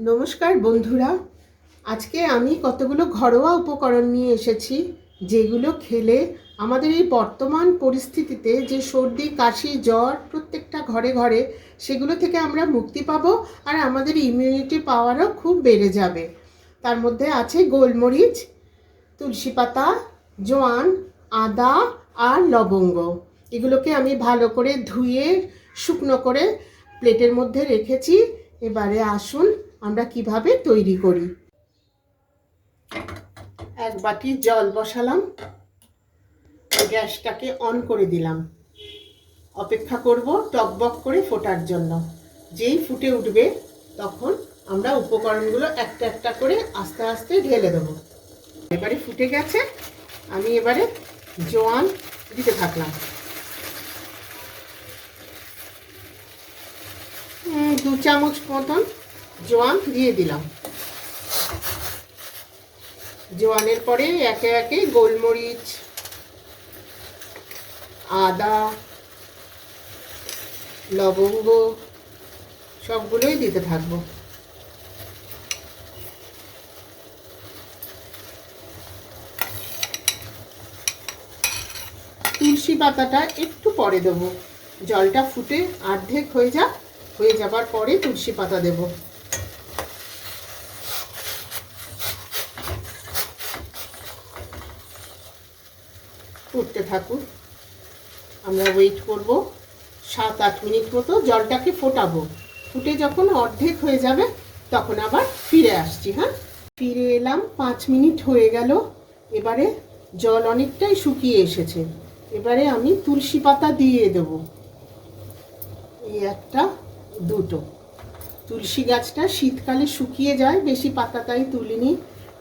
নমস্কার বন্ধুরা, আজকে আমি কতগুলো ঘরোয়া উপকরণ নিয়ে এসেছি যেগুলো খেলে আমাদের এই বর্তমান পরিস্থিতিতে যে সর্দি কাশি জ্বর প্রত্যেকটা ঘরে ঘরে সেগুলো থেকে আমরা মুক্তি পাবো আর আমাদের ইমিউনিটি পাওয়ারও খুব বেড়ে যাবে। তার মধ্যে আছে গোলমরিচ, তুলসী পাতা, জোয়ান, আদা আর লবঙ্গ। এগুলোকে আমি ভালো করে ধুয়ে শুকনো করে প্লেটের মধ্যে রেখেছি। এবারে আসুন আমরা কিভাবে তৈরি করি। এক বাটি জল বসালাম, গ্যাসটাকে অন করে দিলাম, অপেক্ষা করব টকবক করে ফোটার জন্য। যেই ফুটে উঠবে তখন আমরা উপকরণগুলো একটা একটা করে আস্তে আস্তে ঢেলে দেবো। এবারে ফুটে গেছে, আমি এবারে জোয়ান দিতে থাকলাম। 2 চামচ মতন জোয়ান দিয়ে দিলাম। জোয়ানের পরে একে একে গোলমরিচ, আদা, লবঙ্গ সবগুলোই দিতে থাকবো। তুলসী পাতাটা একটু পরে দেবো, জলটা ফুটে অর্ধেক হয়ে যাবার পরে তুলসী পাতা দেব। ফুটতে থাকুন, আমরা ওয়েট করব 7-8 মিনিট মতো। জলটাকে ফোটাবো, ফুটে যখন অর্ধেক হয়ে যাবে তখন আবার ফিরে আসছি। ফিরে এলাম, 5 মিনিট হয়ে গেল। এবারে জল অনেকটাই শুকিয়ে এসেছে। এবারে আমি তুলসী পাতা দিয়ে দেব, এই 1-2। তুলসী গাছটা শীতকালে শুকিয়ে যায়, বেশি পাতা তাই তুলিনি।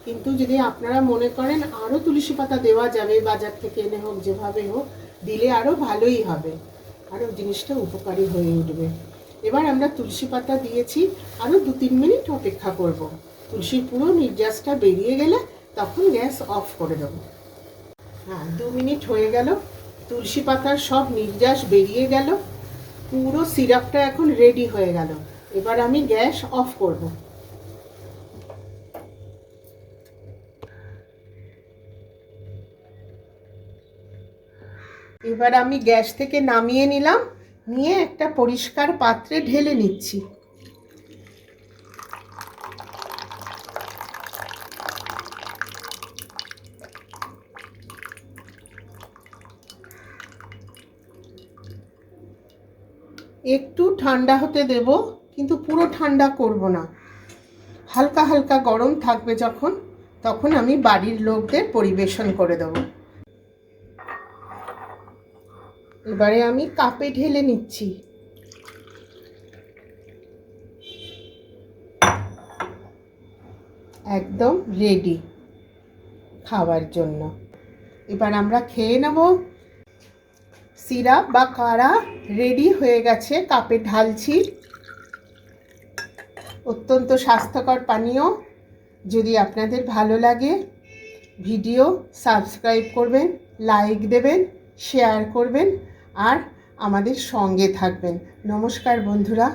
কিন্তু যদি আপনারা মনে করেন আরও তুলসী পাতা দেওয়া যাবে, বাজার থেকে এনে হোক যেভাবে হোক দিলে আরও ভালোই হবে, আরও জিনিসটা উপকারী হয়ে উঠবে। এবার আমরা তুলসী পাতা দিয়েছি, আরও 2-3 মিনিট অপেক্ষা করব। তুলসীর পুরো নির্যাসটা বেরিয়ে গেলে তখন গ্যাস অফ করে দেবো। 2 মিনিট হয়ে গেল, তুলসী পাতার সব নির্যাস বেরিয়ে গেল, পুরো সিরাপটা এখন রেডি হয়ে গেল। এবার আমি গ্যাস অফ করব। এবার আমি গ্যাস থেকে নামিয়ে নিলাম, নিয়ে একটা পরিষ্কার পাত্রে ঢেলে নিচ্ছি। একটু ঠান্ডা হতে দেব, কিন্তু পুরো ঠান্ডা করব না, হালকা হালকা গরম থাকবে যখন, তখন আমি বাড়ির লোকদের পরিবেশন করে দেব। এবারে আমি কাপে ঢেলে নিচ্ছি। একদম রেডি খাওয়ার জন্য। এবার আমরা খেয়ে নেব। সিরাপ বা কাড়া রেডি হয়ে গেছে, কাপে ঢালছি। অত্যন্ত স্বাস্থ্যকর পানীয়। যদি আপনাদের ভালো লাগে ভিডিও সাবস্ক্রাইব করবেন, লাইক দেবেন, শেয়ার করবেন আর আমাদের সঙ্গে থাকবেন। নমস্কার বন্ধুরা।